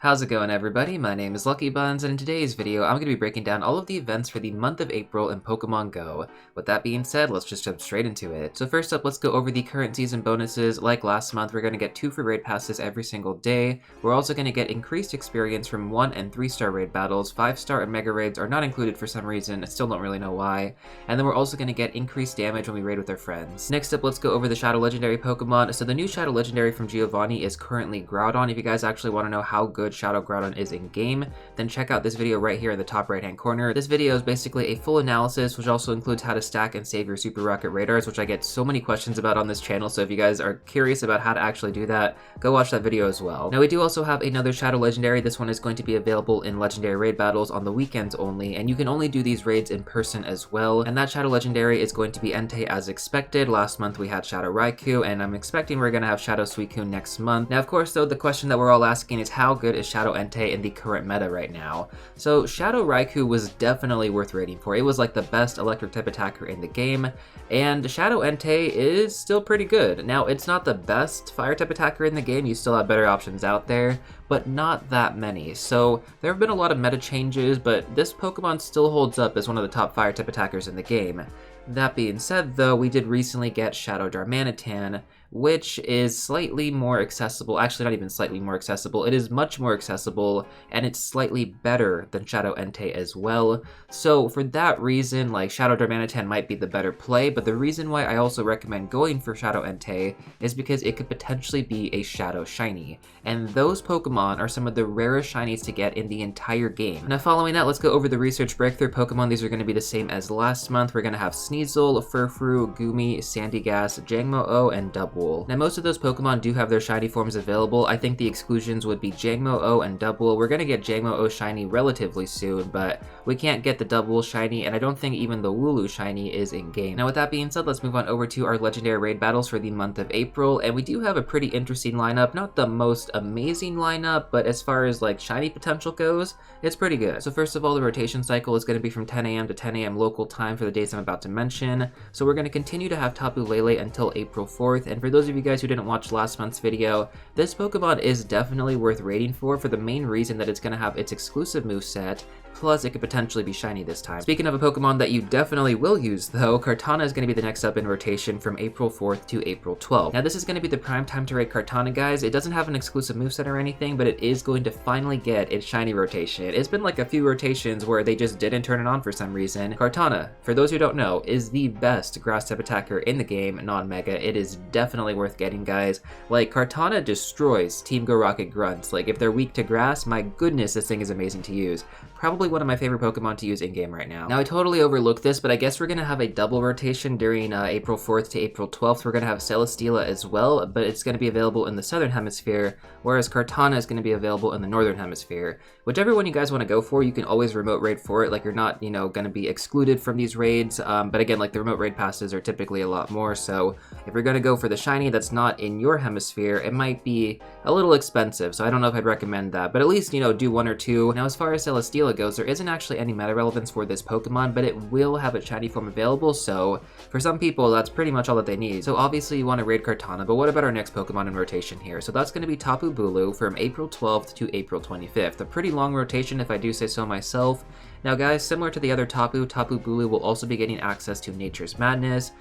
How's it going, everybody? My name is LuckyBunz, and in today's video, I'm going to be breaking down all of the events for the month of April in Pokemon Go. With that being said, let's just jump straight into it. So first up, let's go over the current season bonuses. Like last month, we're going to get 2 free raid passes every single day. We're also going to get increased experience from 1 and 3-star raid battles. 5-star and mega raids are not included for some reason. I still don't really know why. And then we're also going to get increased damage when we raid with our friends. Next up, let's go over the Shadow Legendary Pokemon. So the new Shadow Legendary from Giovanni is currently Groudon. If you guys actually want to know how good Shadow Groudon is in game, then check out this video right here in the top right hand corner. This video is basically a full analysis, which also includes how to stack and save your Super Rocket Radars, which I get so many questions about on this channel, so if you guys are curious about how to actually do that, go watch that video as well. Now we do also have another Shadow Legendary. This one is going to be available in Legendary Raid Battles on the weekends only, and you can only do these raids in person as well, and that Shadow Legendary is going to be Entei as expected. Last month we had Shadow Raikou, and I'm expecting we're going to have Shadow Suicune next month. Now of course though, the question that we're all asking is how good is Shadow Entei in the current meta right now? So Shadow Raikou was definitely worth raiding for. It was like the best electric type attacker in the game, and Shadow Entei is still pretty good. Now it's not the best fire type attacker in the game, you still have better options out there, but not that many. So there have been a lot of meta changes, but this Pokemon still holds up as one of the top fire type attackers in the game. That being said though, we did recently get Shadow Darmanitan, which is slightly more accessible. Actually, not even slightly more accessible. It is much more accessible, and it's slightly better than Shadow Entei as well. So for that reason, like, Shadow Darmanitan might be the better play, but the reason why I also recommend going for Shadow Entei is because it could potentially be a Shadow Shiny, and those Pokemon are some of the rarest shinies to get in the entire game. Now following that, let's go over the Research Breakthrough Pokemon. These are going to be the same as last month. We're going to have Sneasel, Furfrou, Goomy, Sandygast, Jangmo-O, and Double. Now most of those Pokemon do have their shiny forms available. I think the exclusions would be Jangmo-O and Double. We're going to get Jangmo-O shiny relatively soon, but we can't get the Double shiny, and I don't think even the Wooloo shiny is in game. Now with that being said, let's move on over to our legendary raid battles for the month of April, and we do have a pretty interesting lineup. Not the most amazing lineup, but as far as like shiny potential goes, it's pretty good. So first of all, the rotation cycle is going to be from 10 a.m. to 10 a.m. local time for the dates I'm about to mention. So we're going to continue to have Tapu Lele until April 4th, and for those of you guys who didn't watch last month's video, this Pokemon is definitely worth raiding for the main reason that it's going to have its exclusive moveset, plus it could potentially be shiny this time. Speaking of a Pokemon that you definitely will use though, Kartana is going to be the next up in rotation from April 4th to April 12th. Now this is going to be the prime time to raid Kartana, guys. It doesn't have an exclusive moveset or anything, but it is going to finally get its shiny rotation. It's been like a few rotations where they just didn't turn it on for some reason. Kartana, for those who don't know, is the best grass type attacker in the game, non-mega. It is definitely worth getting, guys. Like, Kartana destroys Team Go Rocket grunts. Like, if they're weak to grass, my goodness, this thing is amazing to use. Probably one of my favorite Pokemon to use in-game right now. Now, I totally overlooked this, but I guess we're going to have a double rotation during April 4th to April 12th. We're going to have Celesteela as well, but it's going to be available in the Southern Hemisphere, whereas Kartana is going to be available in the Northern Hemisphere. Whichever one you guys want to go for, you can always remote raid for it. Like, you're not, going to be excluded from these raids, but again, like, the remote raid passes are typically a lot more, so if you're going to go for the shiny that's not in your hemisphere, it might be a little expensive, so I don't know if I'd recommend that, but at least, do 1 or 2. Now, as far as Celesteela goes, there isn't actually any meta relevance for this Pokemon, but it will have its shiny form available, so for some people, that's pretty much all that they need. So obviously you want to raid Kartana, but what about our next Pokemon in rotation here? So that's going to be Tapu Bulu from April 12th to April 25th. A pretty long rotation if I do say so myself. Now guys, similar to the other Tapu Bulu will also be getting access to Nature's Madness,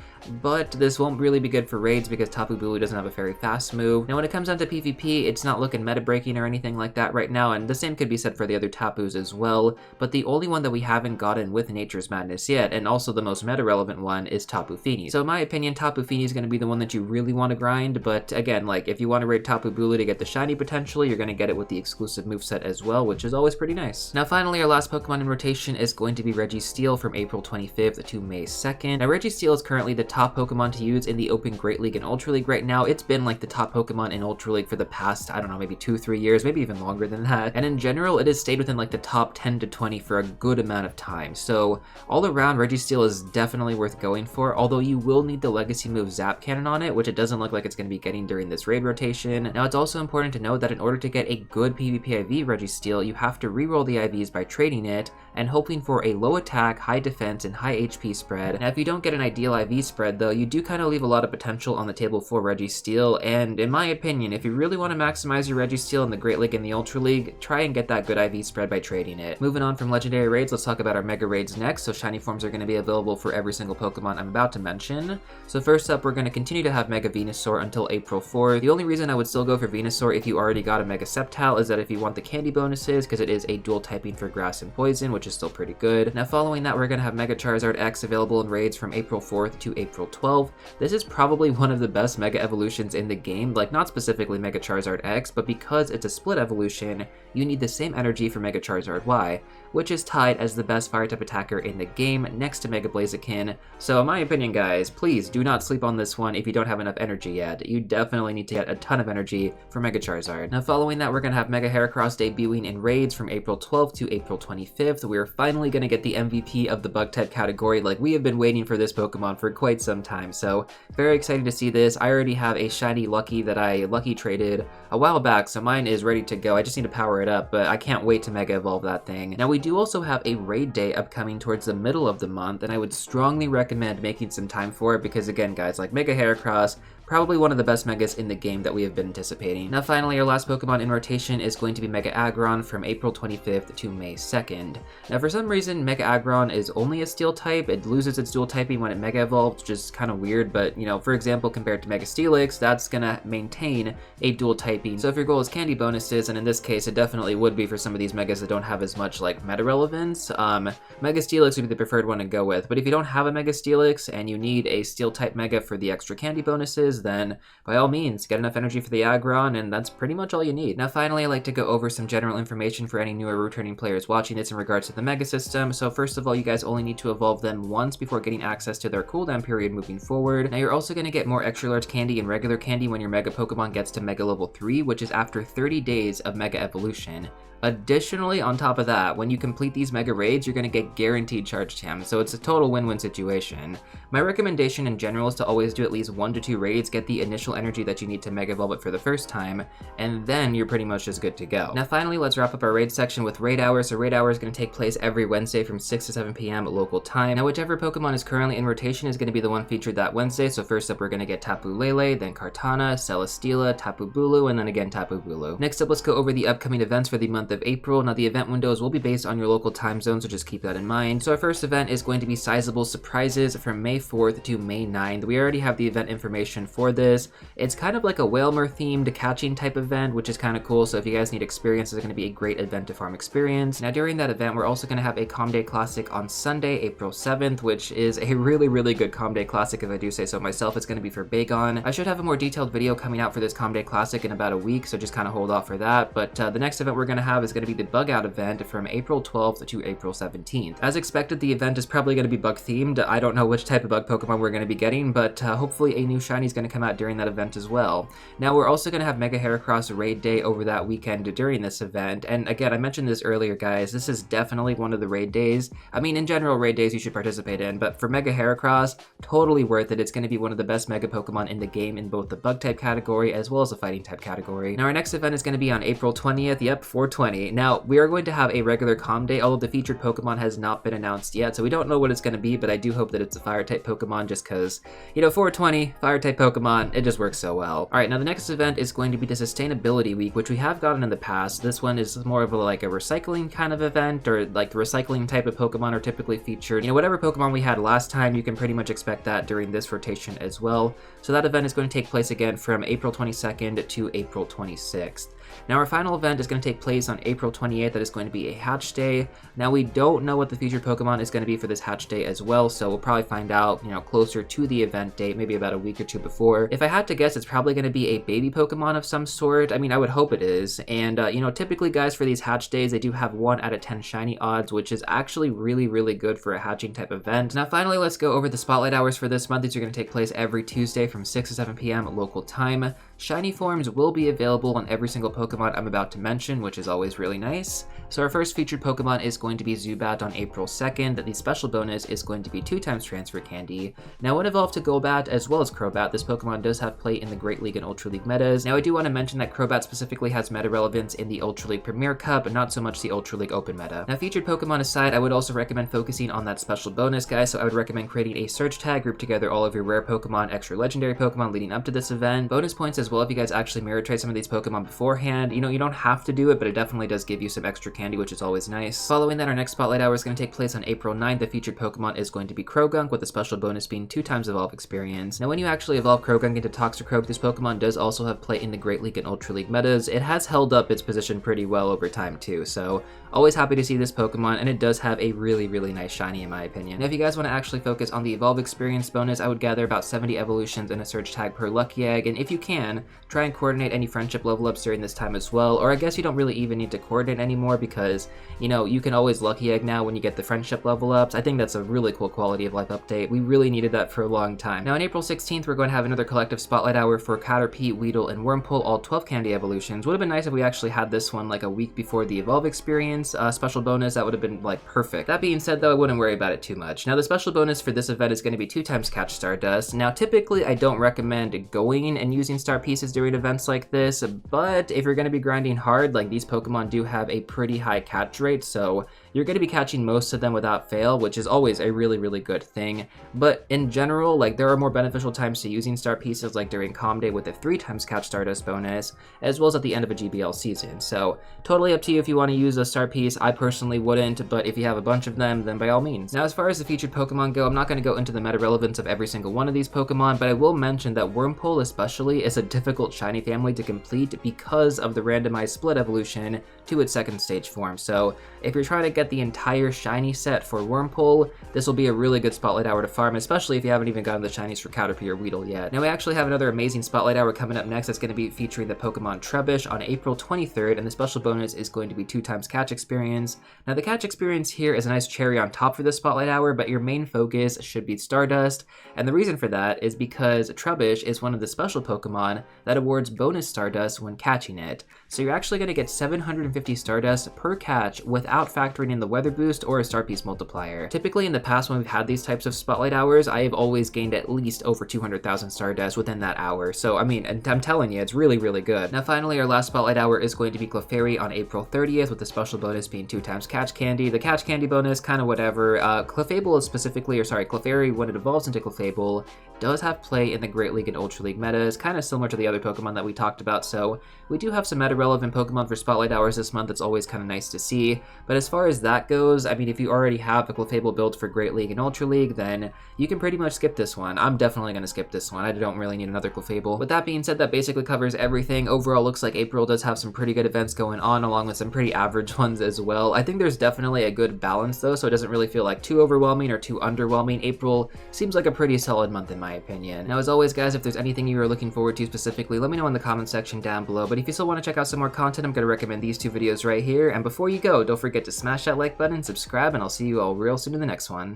but this won't really be good for raids because Tapu Bulu doesn't have a very fast move. Now when it comes down to PvP, it's not looking meta breaking or anything like that right now, and the same could be said for the other Tapus as well, but the only one that we haven't gotten with Nature's Madness yet, and also the most meta relevant one, is Tapu Fini. So in my opinion, Tapu Fini is going to be the one that you really want to grind, but again, like, if you want to raid Tapu Bulu to get the shiny potentially, you're going to get it with the exclusive moveset as well, which is always pretty nice. Now finally, our last Pokemon in rotation is going to be Registeel from April 25th to May 2nd. Now Registeel is currently the top Pokemon to use in the Open Great League and Ultra League right now. It's been like the top Pokemon in Ultra League for the past, I don't know, maybe 2-3 years, maybe even longer than that. And in general, it has stayed within like the top 10 to 20 for a good amount of time. So all around, Registeel is definitely worth going for, although you will need the legacy move Zap Cannon on it, which it doesn't look like it's going to be getting during this raid rotation. Now it's also important to note that in order to get a good PvP IV Registeel, you have to reroll the IVs by trading it, and hoping for a low attack, high defense, and high HP spread. Now if you don't get an ideal IV spread though, you do kind of leave a lot of potential on the table for Registeel, and in my opinion, if you really want to maximize your Registeel in the Great League and the Ultra League, try and get that good IV spread by trading it. Moving on from Legendary Raids, let's talk about our Mega Raids next. So shiny forms are going to be available for every single Pokemon I'm about to mention. So first up, we're going to continue to have Mega Venusaur until April 4th. The only reason I would still go for Venusaur if you already got a Mega Sceptile is that if you want the candy bonuses, because it is a dual typing for Grass and Poison, which is still pretty good. Now following that, we're going to have Mega Charizard X available in raids from April 4th to April 12th. This is probably one of the best Mega Evolutions in the game, like not specifically Mega Charizard X, but because it's a split evolution, you need the same energy for Mega Charizard Y, which is tied as the best fire type attacker in the game next to Mega Blaziken. So in my opinion guys, please do not sleep on this one if you don't have enough energy yet. You definitely need to get a ton of energy for Mega Charizard. Now following that, we're going to have Mega Heracross debuting in raids from April 12th to April 25th. We're finally going to get the MVP of the bug type category. Like, we have been waiting for this Pokemon for quite some time, so very excited to see this. I already have a shiny Lucky that I Lucky traded a while back, so mine is ready to go. I just need to power it up, but I can't wait to Mega Evolve that thing. Now we do also have a raid day upcoming towards the middle of the month, and I would strongly recommend making some time for it because again guys, like Mega Heracross, probably one of the best Megas in the game that we have been anticipating. Now finally, our last Pokemon in rotation is going to be Mega Aggron from April 25th to May 2nd. Now for some reason, Mega Aggron is only a Steel type. It loses its dual typing when it Mega Evolves, which is kind of weird, but you know, for example, compared to Mega Steelix, that's gonna maintain a dual typing. So if your goal is candy bonuses, and in this case it definitely would be for some of these Megas that don't have as much like meta relevance, Mega Steelix would be the preferred one to go with. But if you don't have a Mega Steelix and you need a Steel type Mega for the extra candy bonuses, then by all means, get enough energy for the Aggron, and that's pretty much all you need. Now finally, I'd like to go over some general information for any newer returning players watching this in regards to the Mega System. So first of all, you guys only need to evolve them once before getting access to their cooldown period moving forward. Now you're also going to get more extra large candy and regular candy when your Mega Pokemon gets to Mega Level 3, which is after 30 days of Mega Evolution. Additionally, on top of that, when you complete these Mega Raids, you're going to get guaranteed charge TM, so it's a total win-win situation. My recommendation in general is to always do at least 1 to 2 raids, get the initial energy that you need to Mega Evolve it for the first time, and then you're pretty much just good to go. Now finally, let's wrap up our raid section with raid hours. So raid hours is going to take place every Wednesday from 6 to 7 p.m. local time. Now whichever Pokemon is currently in rotation is going to be the one featured that Wednesday. So first up, we're going to get Tapu Lele, then Kartana, Celesteela, Tapu Bulu, and then again Tapu Bulu. Next up, let's go over the upcoming events for the month of April. Now the event windows will be based on your local time zone, so just keep that in mind. So our first event is going to be Sizable Surprises from May 4th to May 9th. We already have the event information for this. It's kind of like a Wailmer themed catching type event, which is kind of cool. So if you guys need experience, it's going to be a great event to farm experience. Now during that event, we're also going to have a Calm Day Classic on Sunday, April 7th, which is a really good Calm Day Classic if I do say so myself. It's going to be for Bagon. I should have a more detailed video coming out for this Calm Day Classic in about a week, so just kind of hold off for that. But the next event we're going to have is going to be the Bug Out event from April 12th to April 17th. As expected, the event is probably going to be bug themed. I don't know which type of bug Pokemon we're going to be getting, but hopefully a new shiny is going to come out during that event as well. Now we're also going to have Mega Heracross Raid Day over that weekend during this event, and again, I mentioned this earlier guys, this is definitely one of the raid days. I mean, in general, raid days you should participate in, but for Mega Heracross, totally worth it. It's going to be one of the best Mega Pokemon in the game in both the bug type category as well as the fighting type category. Now our next event is going to be on April 20th, yep, 420. Now we are going to have a regular Calm Day, although the featured Pokemon has not been announced yet, so we don't know what it's going to be, but I do hope that it's a fire type Pokemon just because, you know, 420, fire type Pokemon, it just works so well. Alright, now the next event is going to be the Sustainability Week, which we have gotten in the past. This one is more of like a recycling kind of event, or like the recycling type of Pokemon are typically featured. You know, whatever Pokemon we had last time, you can pretty much expect that during this rotation as well. So that event is going to take place again from April 22nd to April 26th. Now our final event is going to take place on April 28th. That is going to be a Hatch Day. Now we don't know what the featured Pokemon is going to be for this Hatch Day as well, so we'll probably find out, you know, closer to the event date, maybe about a week or two before. If I had to guess, it's probably going to be a baby Pokemon of some sort. I mean, I would hope it is. And, you know, typically guys, for these Hatch Days, they do have 1 out of 10 shiny odds, which is actually really good for a hatching type event. Now finally, let's go over the Spotlight Hours for this month. These are going to take place every Tuesday from 6 to 7 p.m. local time. Shiny forms will be available on every single Pokemon I'm about to mention, which is always really nice. So our first featured Pokemon is going to be Zubat on April 2nd. The special bonus is going to be 2x transfer candy. Now when evolved to Golbat as well as Crobat, this Pokemon does have play in the Great League and Ultra League metas. Now I do want to mention that Crobat specifically has meta relevance in the Ultra League Premier Cup, but not so much the Ultra League Open meta. Now featured Pokemon aside, I would also recommend focusing on that special bonus, guys, so I would recommend creating a search tag, group together all of your rare Pokemon, extra legendary Pokemon leading up to this event. Bonus points as well if you guys actually mirror trade some of these Pokemon beforehand. You know, you don't have to do it, but it definitely does give you some extra candy, which is always nice. Following that, our next Spotlight Hour is going to take place on April 9th. The featured Pokemon is going to be Croagunk, with the special bonus being 2x evolve experience. Now when you actually evolve Croagunk into Toxicroak, this Pokemon does also have play in the Great League and Ultra League metas. It has held up its position pretty well over time too, so always happy to see this Pokemon, and it does have a really nice shiny in my opinion. Now if you guys want to actually focus on the evolve experience bonus, I would gather about 70 evolutions in a search tag per lucky egg, and if you can, try and coordinate any friendship level ups during this time as well, or I guess you don't really even need to coordinate anymore because, you know, you can always lucky egg now when you get the friendship level ups. I think that's a really cool quality of life update. We really needed that for a long time. Now on April 16th, we're going to have another collective Spotlight Hour for Caterpie, Weedle, and Wurmple, all 12 candy evolutions. Would have been nice if we actually had this one like a week before the evolve experience special bonus. That would have been like perfect. That being said though, I wouldn't worry about it too much. Now the special bonus for this event is going to be 2x catch Stardust. Now typically I don't recommend going and using star pieces during events like this, but if you're going to be grinding hard, like these Pokemon do have a pretty high catch rate, so you're going to be catching most of them without fail, which is always a really good thing. But in general, like there are more beneficial times to using star pieces, like during Calm Day with a 3x catch Stardust bonus, as well as at the end of a GBL season. So totally up to you if you want to use a star piece. I personally wouldn't, but if you have a bunch of them, then by all means. Now as far as the featured Pokemon go, I'm not going to go into the meta relevance of every single one of these Pokemon, but I will mention that Wurmple especially is a difficult shiny family to complete because of the randomized split evolution to its second stage form. So if you're trying to get the entire shiny set for Wurmple, this will be a really good Spotlight Hour to farm, especially if you haven't even gotten the shinies for Caterpie or Weedle yet. Now we actually have another amazing Spotlight Hour coming up next that's going to be featuring the Pokemon Trubbish on April 23rd, and the special bonus is going to be 2x catch experience. Now the catch experience here is a nice cherry on top for this Spotlight Hour, but your main focus should be Stardust, and the reason for that is because Trubbish is one of the special Pokemon that awards bonus Stardust when catching it. So you're actually going to get 750 Stardust per catch without factoring in the weather boost or a star piece multiplier. Typically in the past when we've had these types of Spotlight Hours, I have always gained at least over 200,000 Stardust within that hour. So I mean, I'm telling you, it's really good. Now finally, our last Spotlight Hour is going to be Clefairy on April 30th, with the special bonus being 2x catch candy. The catch candy bonus, kind of whatever. Clefable is specifically, or sorry, Clefairy, when it evolves into Clefable, does have play in the Great League and Ultra League metas, kind of similar to the other Pokemon that we talked about, so we do have some meta-relevant Pokemon for Spotlight Hours this month. It's always kind of nice to see, but as far as that goes, I mean, if you already have a Clefable build for Great League and Ultra League, then you can pretty much skip this one. I'm definitely going to skip this one. I don't really need another Clefable. With that being said, that basically covers everything. Overall, looks like April does have some pretty good events going on, along with some pretty average ones as well. I think there's definitely a good balance though, so it doesn't really feel like too overwhelming or too underwhelming. April seems like a pretty solid month in my opinion. Now, as always, guys, if there's anything you are looking forward to specifically, let me know in the comment section down below. But if you still want to check out some more content, I'm going to recommend these two videos right here. And before you go, don't forget to smash that like button, subscribe, and I'll see you all real soon in the next one.